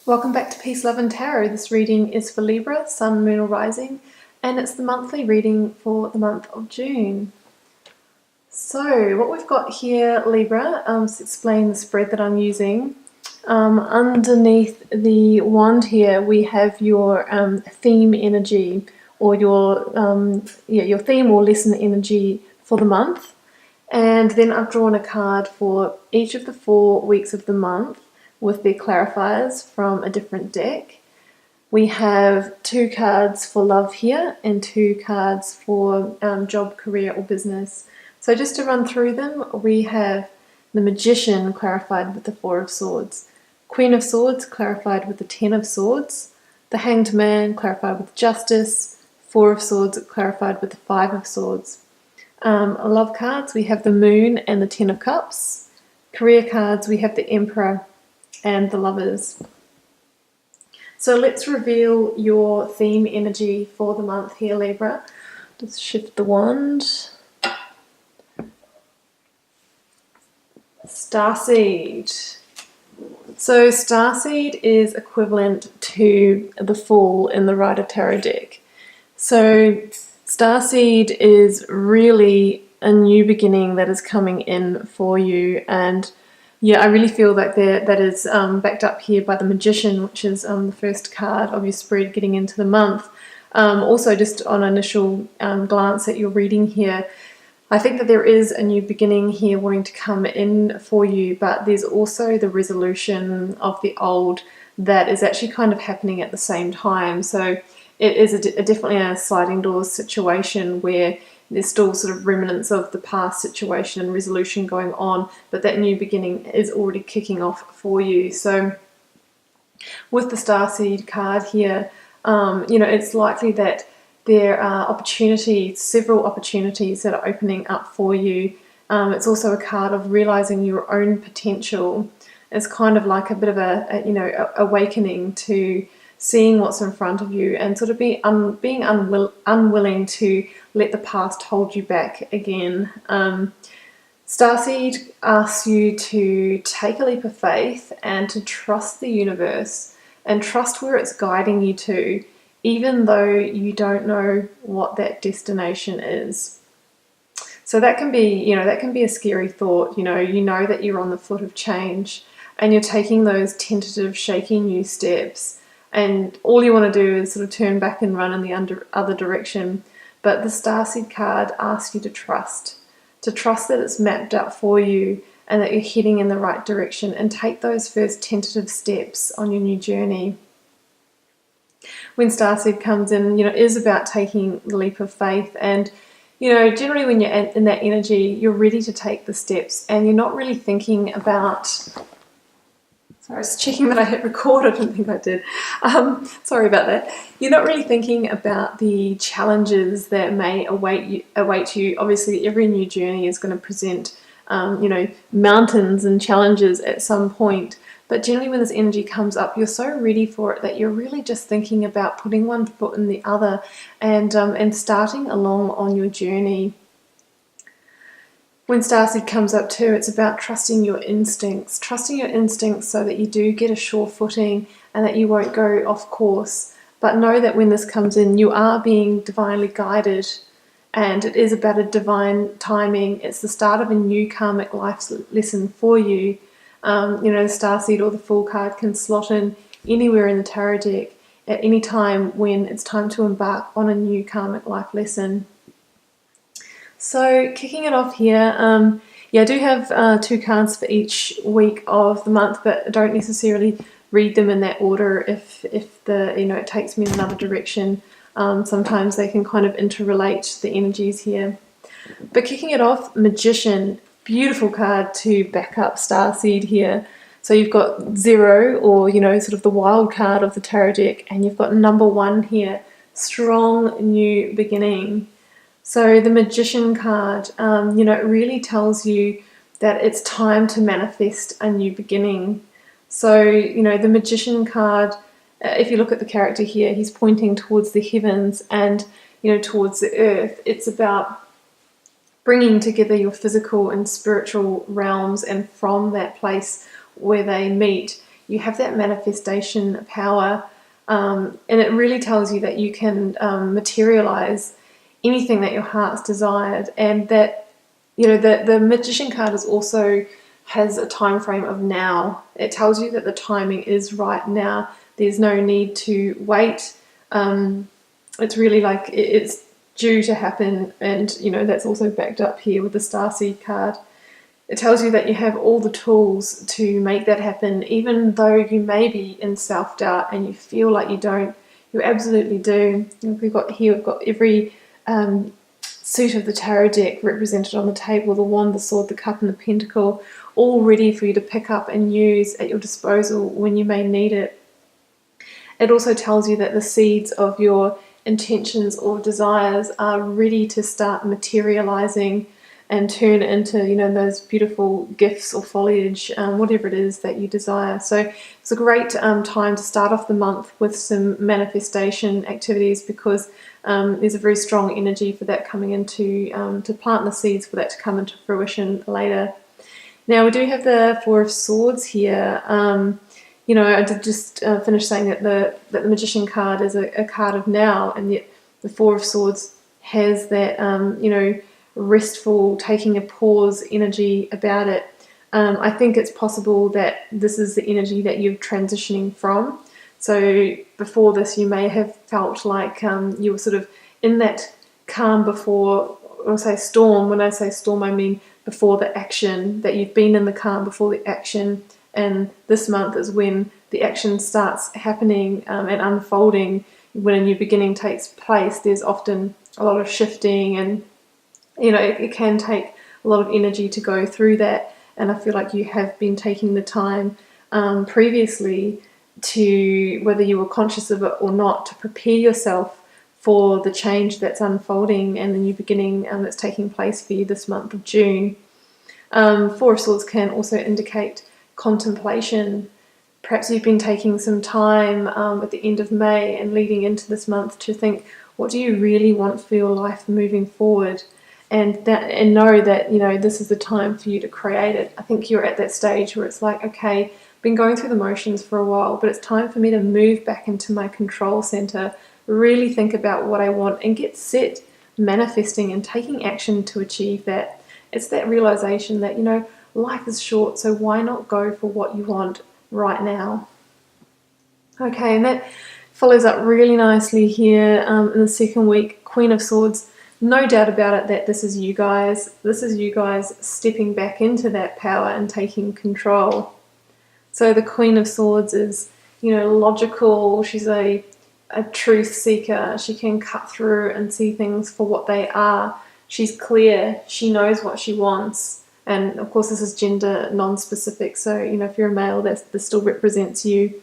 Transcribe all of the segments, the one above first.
Welcome back to Peace, Love and Tarot. This reading is for Libra, Sun, Moon or Rising, and it's the monthly reading for the month of June. So what we've got here, Libra, to explain the spread that I'm using, underneath the wand here we have your theme energy, or your theme or lesson energy for the month. And then I've drawn a card for each of the 4 weeks of the month with their clarifiers from a different deck. We have 2 cards for love here and 2 cards for job, career or business. So just to run through them, we have the Magician clarified with the 4 of Swords, Queen of Swords clarified with the 10 of Swords, the Hanged Man clarified with Justice, 4 of Swords clarified with the 5 of Swords. Love cards, we have the Moon and the 10 of Cups. Career cards, we have the Emperor and the Lovers. So let's reveal your theme energy for the month here, Libra. Just shift the wand. Starseed. So Starseed is equivalent to the Fool in the Rider Tarot deck. So Starseed is really a new beginning that is coming in for you, and yeah, I really feel that that is backed up here by the Magician, which is the first card of your spread getting into the month. Also, just on initial glance at your reading here, I think that there is a new beginning here wanting to come in for you, but there's also the resolution of the old that is actually kind of happening at the same time. So it is definitely a sliding doors situation where there's still sort of remnants of the past situation and resolution going on, but that new beginning is already kicking off for you. So with the Starseed card here, it's likely that there are opportunities, several opportunities that are opening up for you. It's also a card of realizing your own potential. It's kind of like a bit of a awakening to seeing what's in front of you and sort of being unwilling to let the past hold you back again. Starseed asks you to take a leap of faith and to trust the universe and trust where it's guiding you to, even though you don't know what that destination is. So that can be, a scary thought. You know that you're on the foot of change and you're taking those tentative, shaky new steps, and all you want to do is sort of turn back and run in the other direction. But the Starseed card asks you to trust that it's mapped out for you and that you're heading in the right direction, and take those first tentative steps on your new journey. When Starseed comes in, it is about taking the leap of faith, and generally when you're in that energy, you're ready to take the steps and you're not really thinking about... I was checking that I hit record. I didn't think I did. Sorry about that. You're not really thinking about the challenges that may await you. Obviously, every new journey is going to present, mountains and challenges at some point. But generally, when this energy comes up, you're so ready for it that you're really just thinking about putting one foot in the other and starting along on your journey. When Starseed comes up too, it's about trusting your instincts so that you do get a sure footing and that you won't go off course. But know that when this comes in, you are being divinely guided, and it is about a divine timing. It's the start of a new karmic life lesson for you. The Starseed or the Fool card can slot in anywhere in the tarot deck at any time when it's time to embark on a new karmic life lesson. So kicking it off here, I do have 2 cards for each week of the month, but I don't necessarily read them in that order if it takes me in another direction. Sometimes they can kind of interrelate the energies here. But kicking it off, Magician, beautiful card to back up Starseed here. So you've got 0, or sort of the wild card of the tarot deck, and you've got number 1 here, strong new beginning. So the Magician card, it really tells you that it's time to manifest a new beginning. So, the Magician card, if you look at the character here, he's pointing towards the heavens and, towards the earth. It's about bringing together your physical and spiritual realms, and from that place where they meet, you have that manifestation power, and it really tells you that you can materialize anything that your heart's desired. And that, you know, the Magician card is also has a time frame of now. It tells you that the timing is right now. There's no need to wait. It's really like it's due to happen, and you know that's also backed up here with the Starseed card. It tells you that you have all the tools to make that happen, even though you may be in self-doubt and you feel like you don't. You absolutely do. We've got every suit of the tarot deck represented on the table: the wand, the sword, the cup, and the pentacle, all ready for you to pick up and use at your disposal when you may need it. It also tells you that the seeds of your intentions or desires are ready to start materializing and turn into, you know, those beautiful gifts or foliage, whatever it is that you desire. So it's a great time to start off the month with some manifestation activities, because there's a very strong energy for that coming into, to plant the seeds for that to come into fruition later. Now we do have the Four of Swords here. You know, I did just finish saying that the Magician card is a card of now, and yet the Four of Swords has that, you know, restful, taking a pause energy about it. I think it's possible that this is the energy that you're transitioning from. So before this, you may have felt like you were sort of in that calm before, or say storm. When I say storm, I mean before the action, that you've been in the calm before the action. And this month is when the action starts happening and unfolding. When a new beginning takes place, there's often a lot of shifting, and you know, it can take a lot of energy to go through that. And I feel like you have been taking the time previously to, whether you were conscious of it or not, to prepare yourself for the change that's unfolding and the new beginning that's taking place for you this month of June. Four of Swords can also indicate contemplation. Perhaps you've been taking some time at the end of May and leading into this month to think, what do you really want for your life moving forward? And know that, you know, this is the time for you to create it. I think you're at that stage where it's like, okay, I've been going through the motions for a while, but it's time for me to move back into my control center, really think about what I want and get set manifesting and taking action to achieve that. It's that realization that, you know, life is short, so why not go for what you want right now? Okay, and that follows up really nicely here in the second week. Queen of Swords, no doubt about it that this is you guys. This is you guys stepping back into that power and taking control. So the Queen of Swords is, you know, logical. She's a truth seeker. She can cut through and see things for what they are. She's clear. She knows what she wants. And of course, this is gender non-specific. So, you know, if you're a male, this still represents you.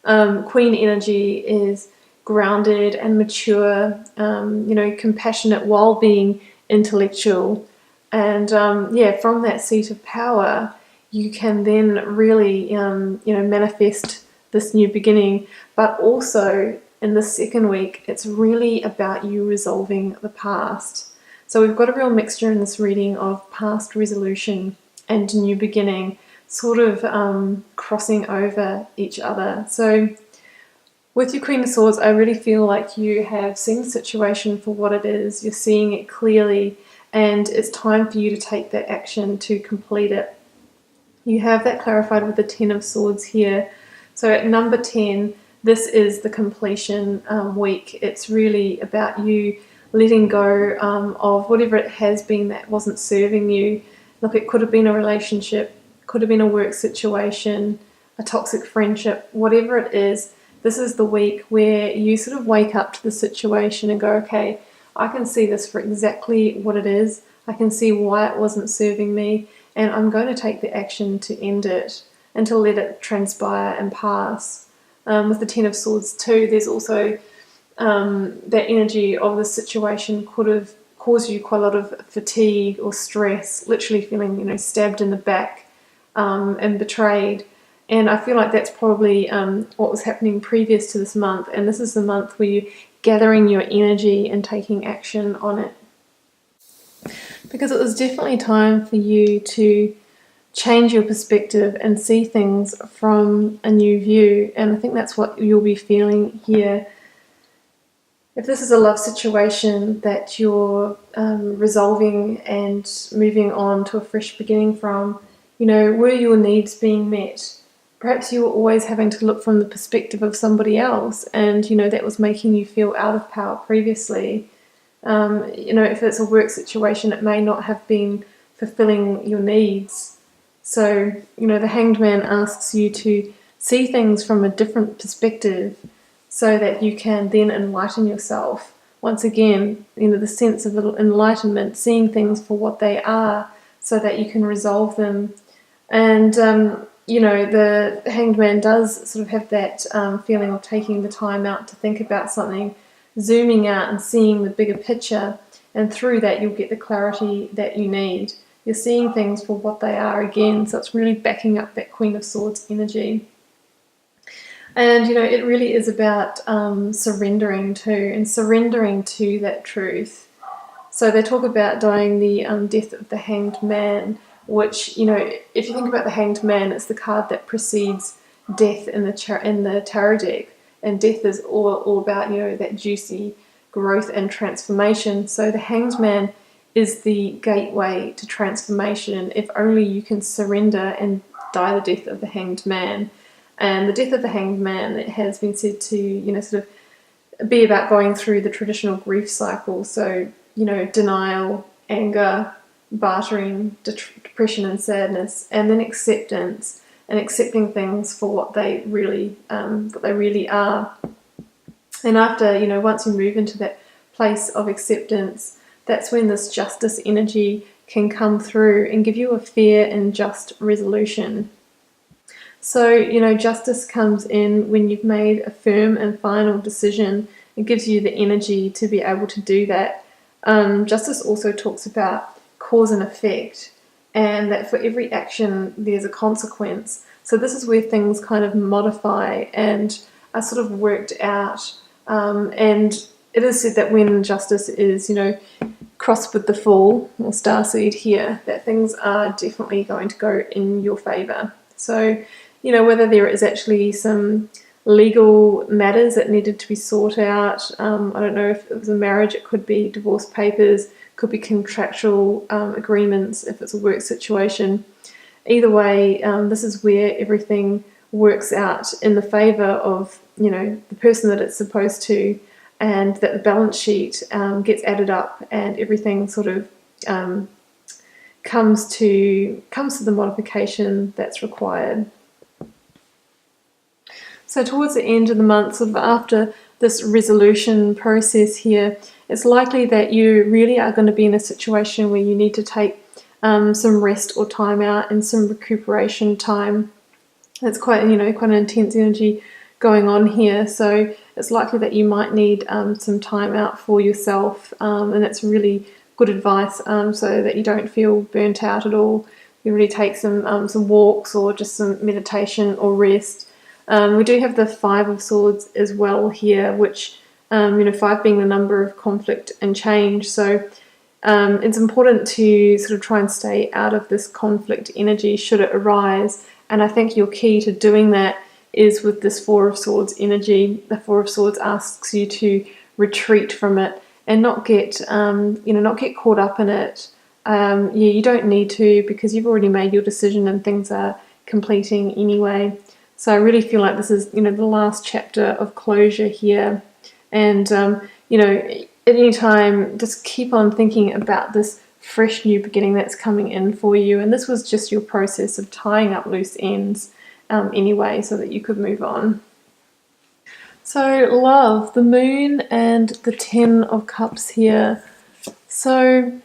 Queen energy is grounded and mature, you know, compassionate while being intellectual. And yeah, from that seat of power, you can then really, you know, manifest this new beginning. But also in the second week, it's really about you resolving the past. So we've got a real mixture in this reading of past resolution and new beginning, sort of crossing over each other. So with your Queen of Swords, I really feel like you have seen the situation for what it is. You're seeing it clearly, and it's time for you to take that action to complete it. You have that clarified with the Ten of Swords here. So at number 10, this is the completion week. It's really about you letting go of whatever it has been that wasn't serving you. Look, it could have been a relationship, could have been a work situation, a toxic friendship, whatever it is. This is the week where you sort of wake up to the situation and go, okay, I can see this for exactly what it is. I can see why it wasn't serving me, and I'm going to take the action to end it and to let it transpire and pass. With the Ten of Swords too, there's also that energy of the situation could have caused you quite a lot of fatigue or stress, literally feeling, you know, stabbed in the back and betrayed. And I feel like that's probably what was happening previous to this month. And this is the month where you're gathering your energy and taking action on it. Because it was definitely time for you to change your perspective and see things from a new view. And I think that's what you'll be feeling here. If this is a love situation that you're resolving and moving on to a fresh beginning from, were your needs being met? Perhaps you were always having to look from the perspective of somebody else, and that was making you feel out of power previously. If it's a work situation, it may not have been fulfilling your needs. So, the Hanged Man asks you to see things from a different perspective so that you can then enlighten yourself. Once again, the sense of enlightenment, seeing things for what they are so that you can resolve them. And, the Hanged Man does sort of have that feeling of taking the time out to think about something, zooming out and seeing the bigger picture, and through that you'll get the clarity that you need. You're seeing things for what they are again, so it's really backing up that Queen of Swords energy. And, it really is about surrendering to that truth. So they talk about dying the death of the Hanged Man, which, if you think about the Hanged Man, it's the card that precedes death in the tarot deck. And death is all about, that juicy growth and transformation. So the Hanged Man is the gateway to transformation if only you can surrender and die the death of the Hanged Man. And the death of the Hanged Man, it has been said to, sort of be about going through the traditional grief cycle. So, denial, anger, bartering, depression and sadness, and then acceptance, and accepting things for what they really are. And after, once you move into that place of acceptance, that's when this justice energy can come through and give you a fair and just resolution. So, justice comes in when you've made a firm and final decision. It gives you the energy to be able to do that. Justice also talks about cause and effect, and that for every action there's a consequence. So this is where things kind of modify and are sort of worked out. And it is said that when justice is, crossed with the Fool or Starseed here, that things are definitely going to go in your favour. So, whether there is actually some legal matters that needed to be sought out. I don't know if it was a marriage, it could be divorce papers, could be contractual agreements if it's a work situation. Either way, this is where everything works out in the favour of, the person that it's supposed to, and that the balance sheet gets added up and everything sort of comes to the modification that's required. So towards the end of the month, sort of after this resolution process here, it's likely that you really are going to be in a situation where you need to take some rest or time out and some recuperation time. It's quite an intense energy going on here, so it's likely that you might need some time out for yourself, and that's really good advice, so that you don't feel burnt out at all. You really take some walks or just some meditation or rest. We do have the Five of Swords as well here, which, 5 being the number of conflict and change. So it's important to sort of try and stay out of this conflict energy should it arise. And I think your key to doing that is with this Four of Swords energy. The Four of Swords asks you to retreat from it and not get caught up in it. You don't need to, because you've already made your decision and things are completing anyway. So I really feel like this is, the last chapter of closure here. And, at any time, just keep on thinking about this fresh new beginning that's coming in for you. And this was just your process of tying up loose ends anyway, so that you could move on. So love, the Moon and the Ten of Cups here. So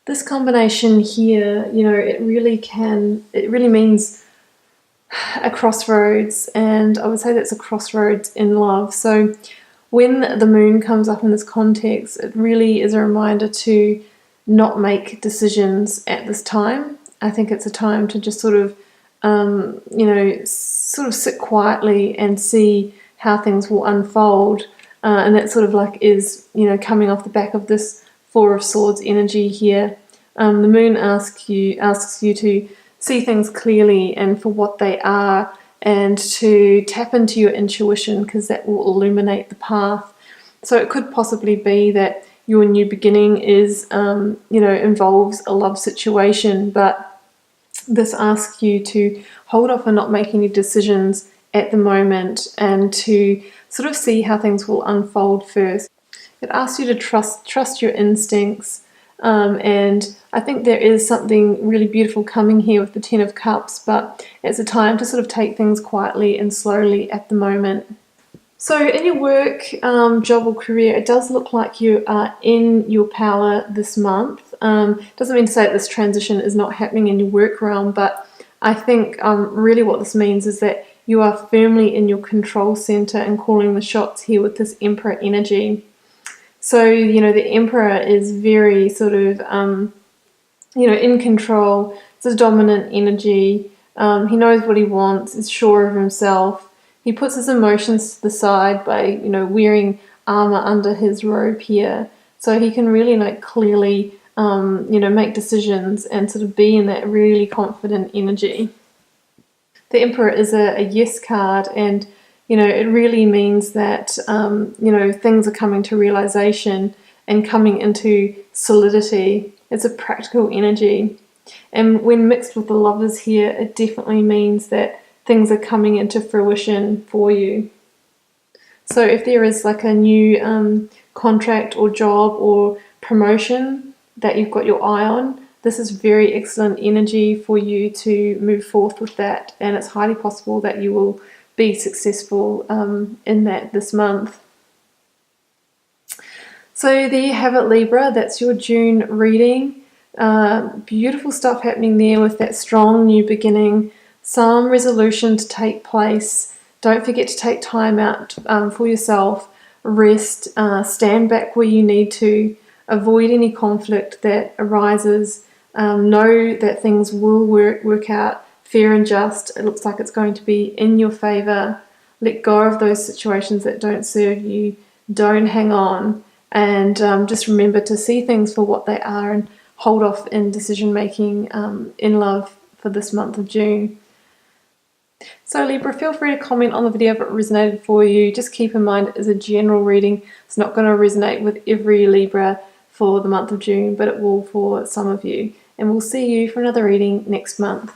this combination here, it really means a crossroads, and I would say that's a crossroads in love. So when the Moon comes up in this context, it really is a reminder to not make decisions at this time. I think it's a time to just sort of sit quietly and see how things will unfold, and that sort of is coming off the back of this Four of Swords energy here. The moon asks you to see things clearly and for what they are, and to tap into your intuition, because that will illuminate the path. So it could possibly be that your new beginning is, involves a love situation, but this asks you to hold off on not making any decisions at the moment and to sort of see how things will unfold first. It asks you to trust your instincts, and I think there is something really beautiful coming here with the Ten of Cups, but it's a time to sort of take things quietly and slowly at the moment. So in your work, job or career, it does look like you are in your power this month. Doesn't mean to say that this transition is not happening in your work realm, but I think really what this means is that you are firmly in your control center and calling the shots here with this Emperor energy. So, the Emperor is very sort of, in control. It's a dominant energy. He knows what he wants, is sure of himself. He puts his emotions to the side by, wearing armor under his robe here. So he can really, clearly, make decisions and sort of be in that really confident energy. The Emperor is a yes card, and it really means that, things are coming to realization and coming into solidity. It's a practical energy. And when mixed with the Lovers here, it definitely means that things are coming into fruition for you. So if there is a new contract or job or promotion that you've got your eye on, this is very excellent energy for you to move forth with that. And it's highly possible that you will be successful in that this month. So there you have it, Libra. That's your June reading. Beautiful stuff happening there with that strong new beginning. Some resolution to take place. Don't forget to take time out for yourself. Rest. Stand back where you need to. Avoid any conflict that arises. Know that things will work out fair and just. It looks like it's going to be in your favor. Let go of those situations that don't serve you. Don't hang on. And just remember to see things for what they are and hold off in decision making in love for this month of June. So Libra, feel free to comment on the video if it resonated for you. Just keep in mind it is a general reading. It's not going to resonate with every Libra for the month of June, but it will for some of you. And we'll see you for another reading next month.